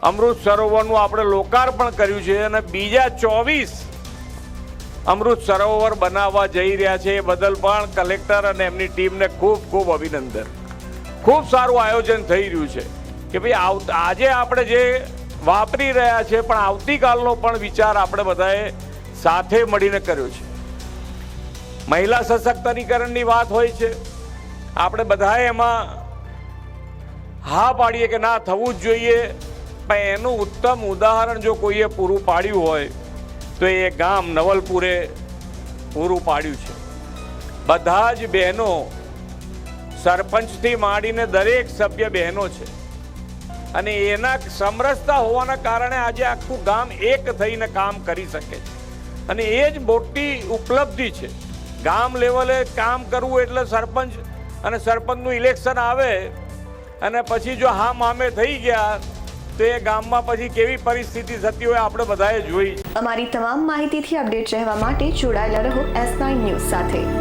અમૃત સરોવરનું આપણે લોકાર્પણ કર્યું છે અને બીજા 24 અમૃત સરોવર બનાવવા જઈ રહ્યા છે. એ બદલ પણ કલેક્ટર અને એમની ટીમને ખૂબ ખૂબ અભિનંદન. ખૂબ સારું આયોજન થઈ રહ્યું છે કે ભાઈ આજે આપણે જે વાપરી રહ્યા છે પણ આવતીકાલનો પણ વિચાર આપણે બધાએ સાથે મળીને કર્યો છે. મહિલા સશક્તિકરણની વાત હોય છે, આપણે બધાએ એમાં હા પાડીએ કે ના થવું જ જોઈએ, પણ એનું ઉત્તમ ઉદાહરણ જો કોઈએ પૂરું પાડ્યું હોય તો એ ગામ નવલપુરે પૂરું પાડ્યું છે. બધા જ બહેનો, સરપંચથી માંડીને દરેક સભ્ય બહેનો છે અને એના સમરસતા હોવાના કારણે આજે આખું ગામ એક થઈને કામ કરી શકે છે અને એ જ મોટી ઉપલબ્ધિ છે. ગામ લેવલે કામ કરવું એટલે સરપંચ અને સરપંચનું ઇલેક્શન આવે અને પછી જો હા મામે થઈ ગયા તો એ ગામમાં પછી કેવી પરિસ્થિતિ થતી હોય આપણે બધાએ જોઈ. અમારી તમામ માહિતીથી અપડેટ રહેવા માટે જોડાયેલા રહો S9 ન્યૂઝ સાથે.